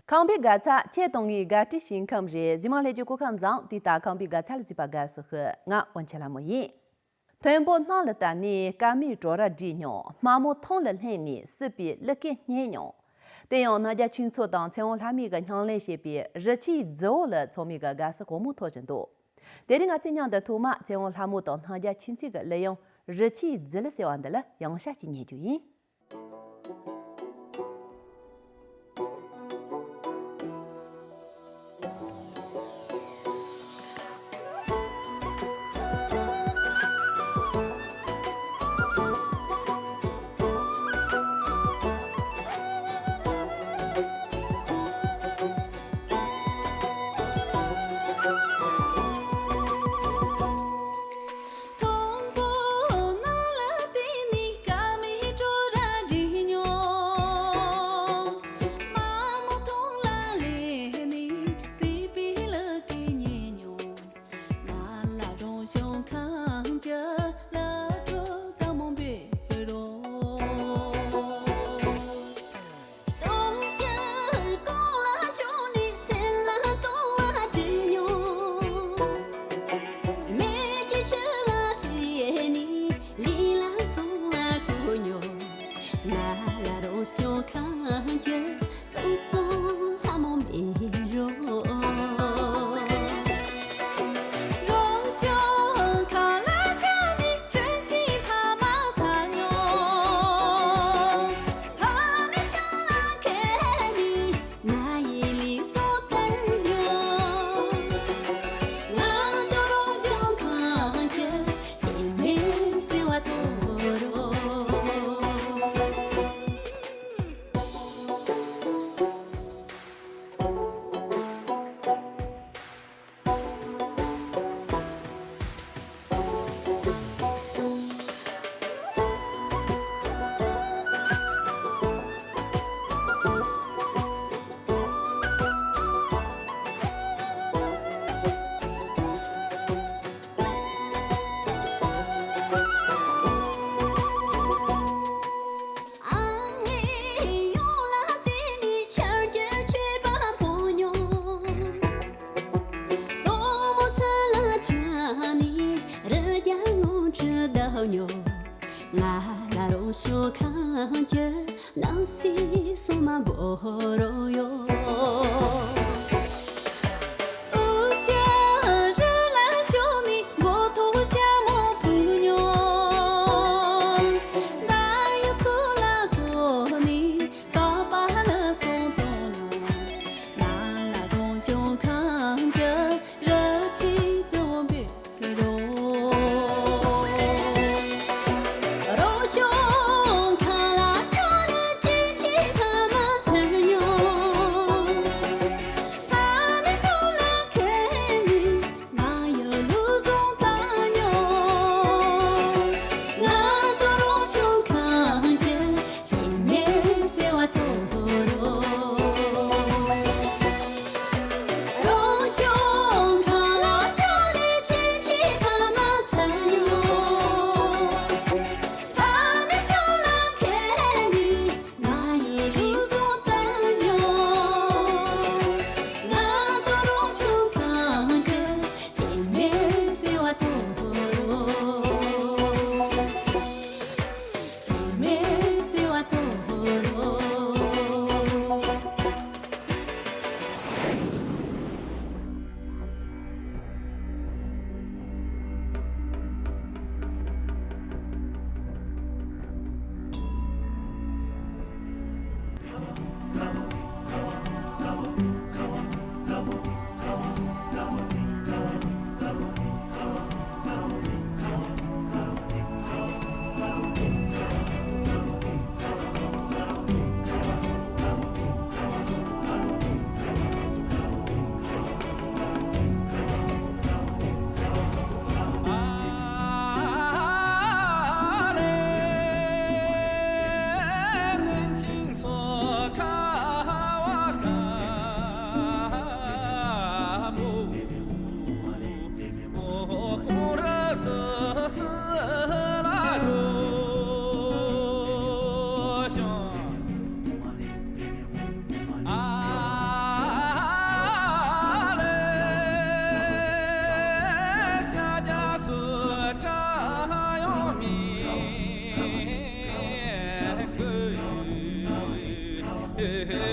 康比嘎查切东伊嘎提新康日，今晚来就过康上，地大康比嘎查了几把嘎是和我问起来么耶？全部拿了单呢，嘎米做了几鸟，马木通了黑呢，是比了个年鸟。但样那家群错当，像我他们个娘来些比，日期走了，从米个嘎是过木拖真多。但是我今年的土马，像我他们当那家亲戚个利用日期走了些完的了，养下几年就赢。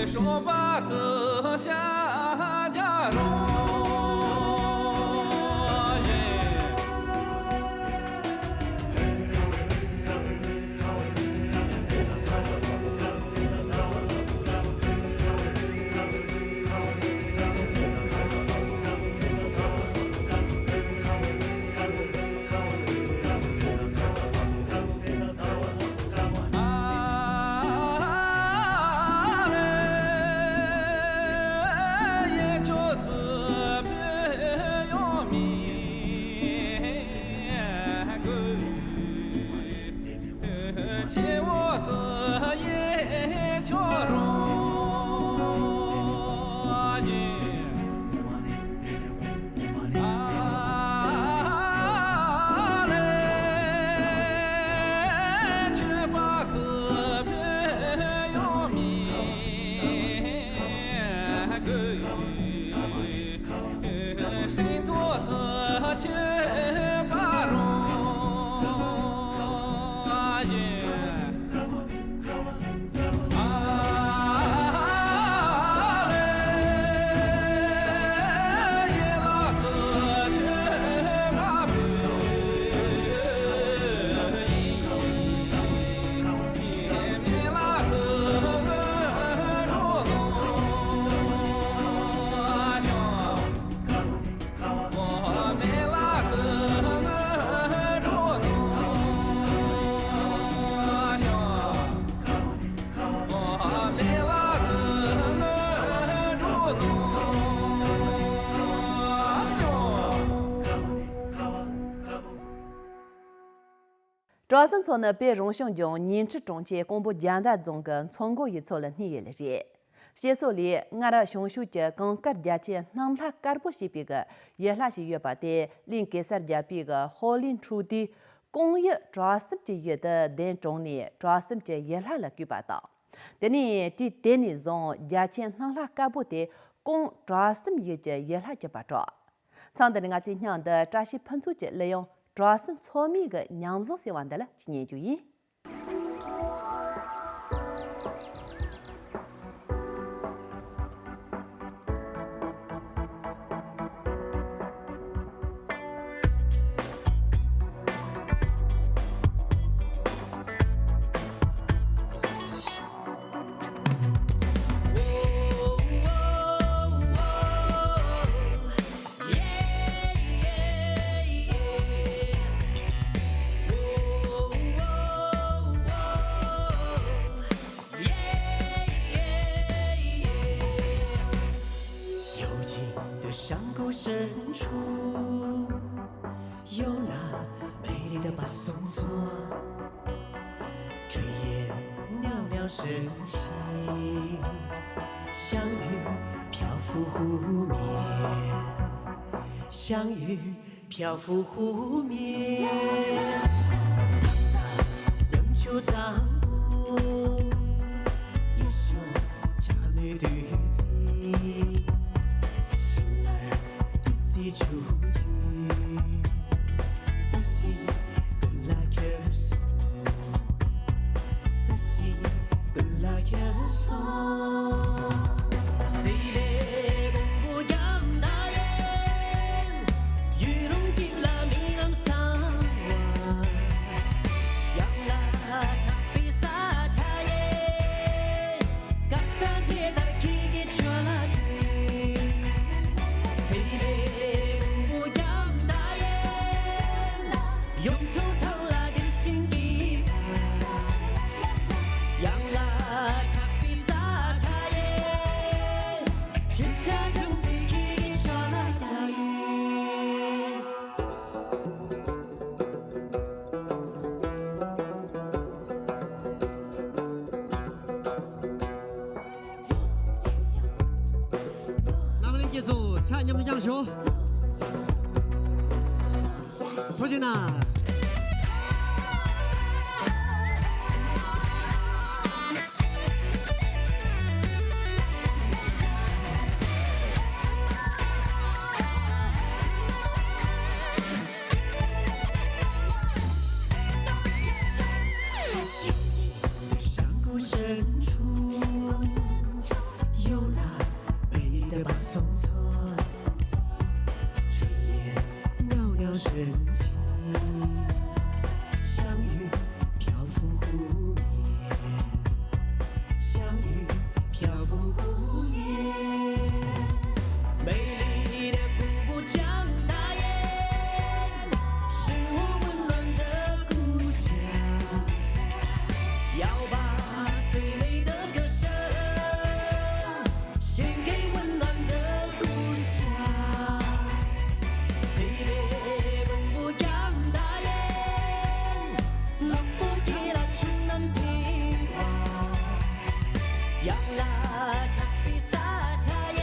说把子下家中。赵生从那被荣兄中认知中间公布简单中跟从过一错了你也了解。写手里俺的兄兄家跟各家钱那么他干不西比个，也那是月把的另给三家比个好领出的工业赵生节月的等中年赵生节也那了举报道。等你对等你中家钱那他干不的公赵生节也那就把着。常的俺今天的扎西喷出节利用。主要是聪明的娘子喜欢的了，今年就赢。山谷深处有那美丽的巴松座，炊烟袅袅升起，香芋漂浮湖面，香芋漂浮湖面，躺在人球帐布，一宿茶女对子。秋雨，色系更拉远送，色系更拉远送。谁来公布杨大爷？玉龙给了米南桑哇，杨拉长比萨茶叶，嘎萨街的 Kiki 全拉追。谁来？用手掏拉的心底，养拉茶比萨茶叶，吃茶中最起刷拉大雨。那么的结束，请你们的讲述，不行呐。深处年。美丽的瀑布江大堰，是我温暖的故乡。要把最美的歌声献给温暖的故乡。最美瀑布江大堰，路过给了出南平哇，养了茶比萨茶叶，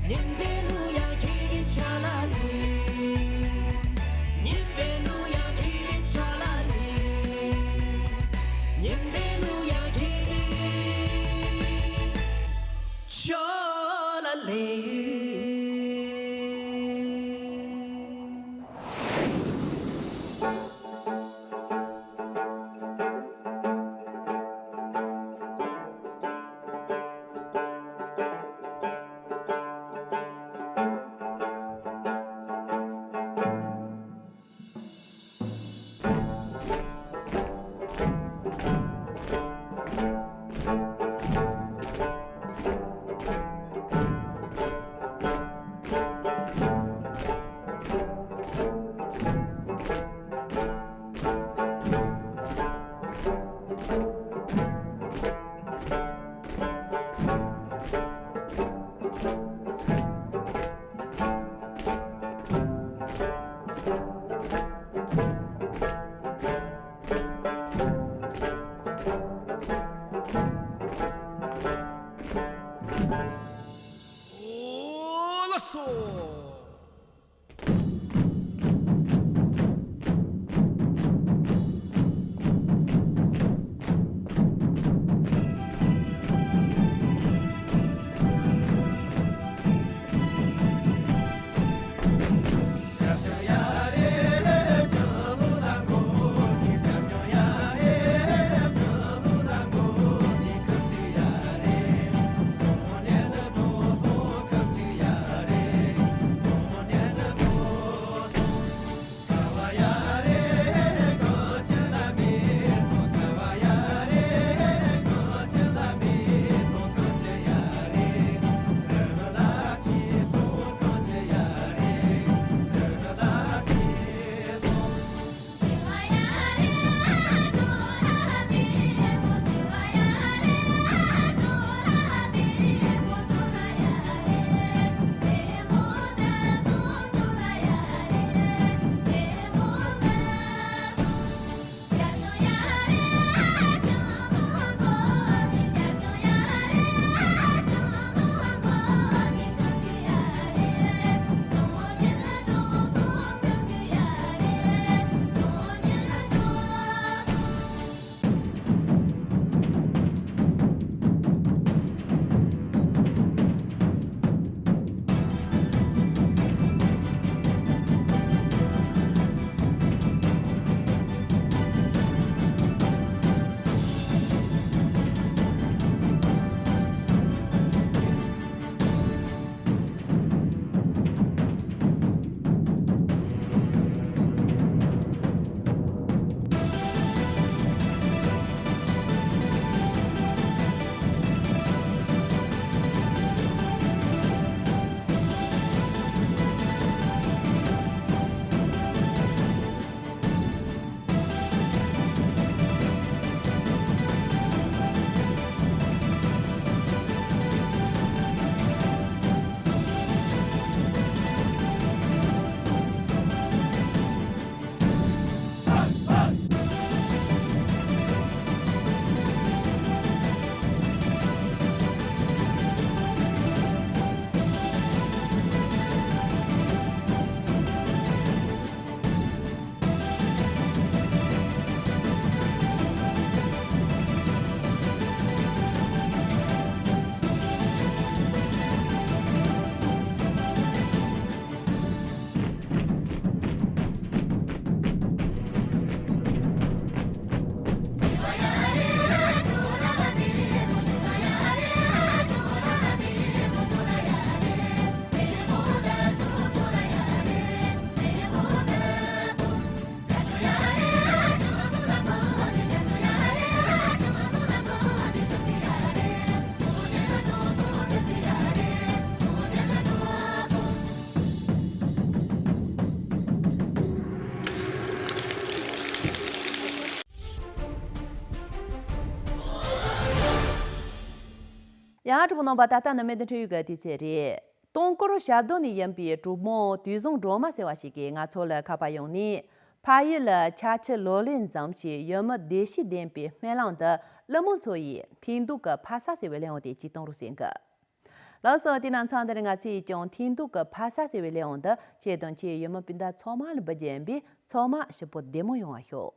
年别路亚给你查拉里，年别路亚给你查拉里，年别路亚给你查拉里。哦了嗦。送 야르부노 바타타 나메드트유가 디체리 동코로 샤도니 염비 주모 뒤송 로마 세와시게 nga chola 카바용니 파일라 차체 로린 잠시 염 대시 뎀비 멜랑다 러몬초이 틴두가 파사세벨레오데 지동루생가 라서 디난 찬데nga 치 종 틴두가 파사세벨레온다 제던치 염 빈다 초마르 바젬비 초마 슈포 데모용아효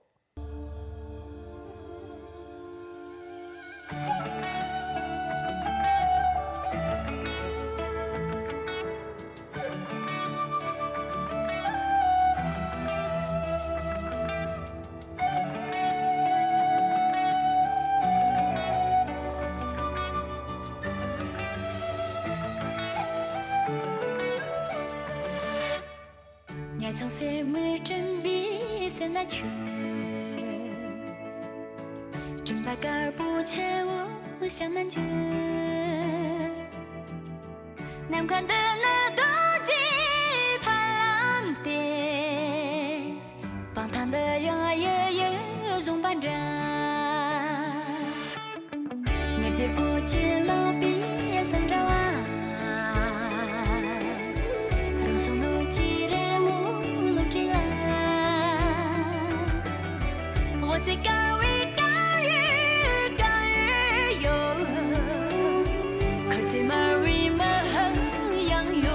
nhà trong xe mưa chân bi xem lá chữ chân ba cà bu che wo xiang nan chữ nam kan de na do ji pa lam de bang tan de yang ye ye zong ban ra nghe de bu chi la bi sang ra wa rong song lu chi我最高为高日高日游，可最马为马衡阳游。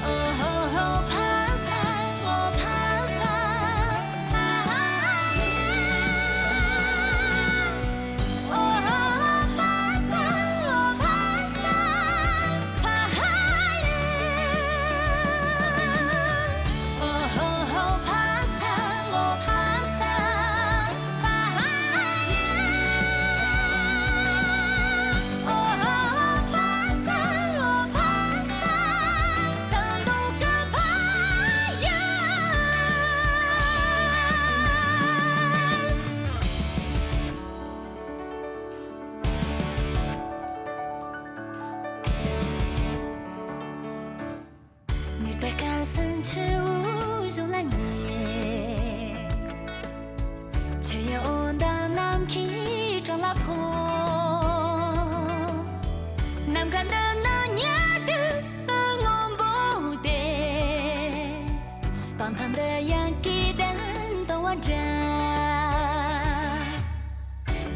哦吼吼，爬山我爬山，哦吼吼，爬山我爬山，爬海哦吼吼，爬。深秋如来年，却有当南去找老婆，南看的那年的我不得，帮他的样给等到我这，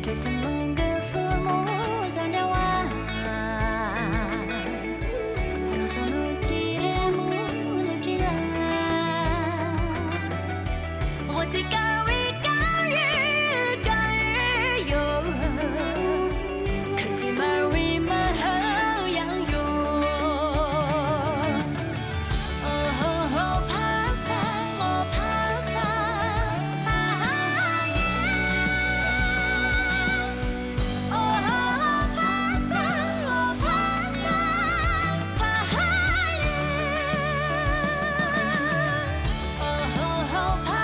这是梦个什么让着我，让上路记。我最高为高日高日游，可最马为马衡阳游。哦吼吼，爬山我爬山，爬海哦吼吼，爬山我爬山，爬海哦吼吼，爬。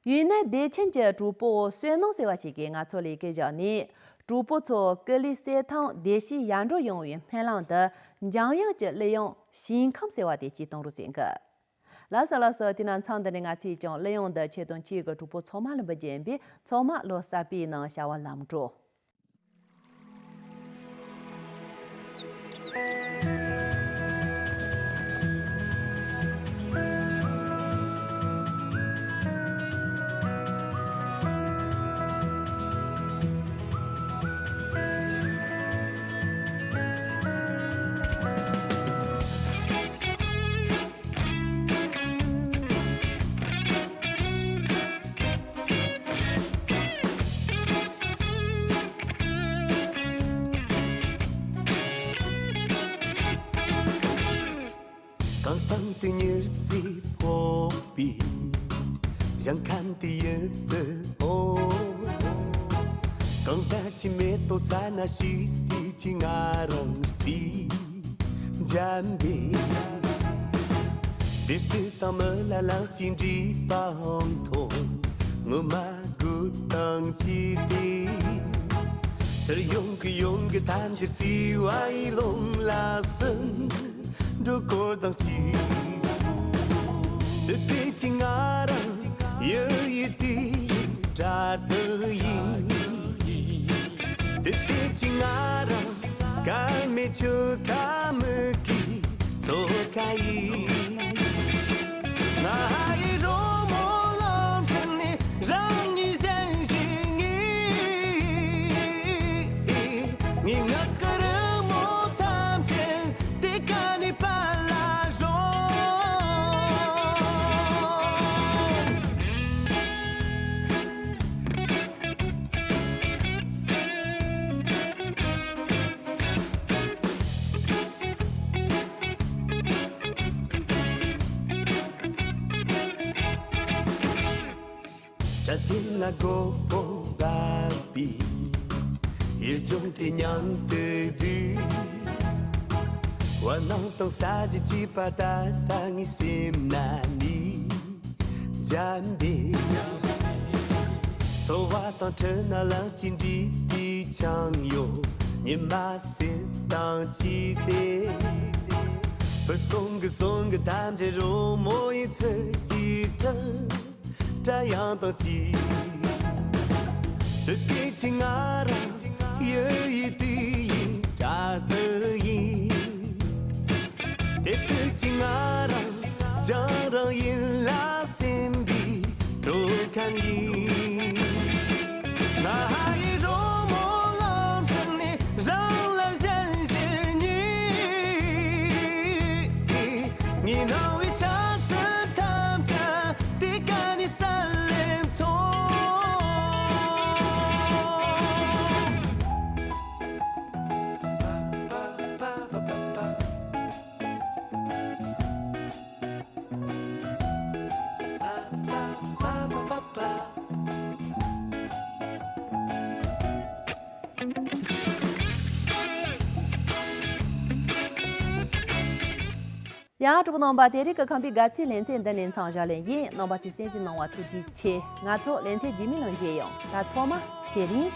云南的前节主播虽弄些话是给俺做了一个叫你主播做隔离3趟电视扬州用于海浪的养养者利用新康些话的机动路线个。老师，今天唱的那个其中利用的启动几个主播草马了不见比草马罗萨比能下完拦住。phăng từ nhớ gì phố bì chẳng khăn thì nhớ từ ô con ta chỉ mê tô trái na xí thì chỉ ngả rong gì giảm bì biết chứ tao mơ là lao xin đi ba hồng thôn ngô ma gu tăng chi đi sợ dùng cái tham chỉ si ai lông là sân đôi cô tăng chi từ tí chỉ ngã rằng yêu yêu tí trả tới từ tí chỉ ngã rằng cái mê chưa cả mơ kỳ số cái ai rô mô lòng chân đi rằng như sen xin nghĩ ngất cơ rơ mô tham chân tí ca đi ba la rô Cha tin là cô ba bì yêu chung thì nhắn từ đi qua nông tông xa chỉ ba ta nghĩ xem na ni gian đi số hoa tông trở na lăng xin đi chẳng yo nhưng mà xin tông chi tế bất song cái tam chế rô mỗi次đi chân trái yang tao chi từ tí chỉ ngã ra yêu yêu tí trả tới từ tí chỉ ngã ra chẳng ra yên lá xem đi trôi khăn đi là hai rô mô lòng chân đi rằng làm dân dễ nghĩ nào ý chắc sẽ tham gia tí cả đi xa lên thôi Ya zhubu nomba teri ka kampi gachi lenchen dan len chang ja len yin nomba chi sen jin nongwa tu ji che nga cho lenchen ji mi nong je yong da cho ma che rin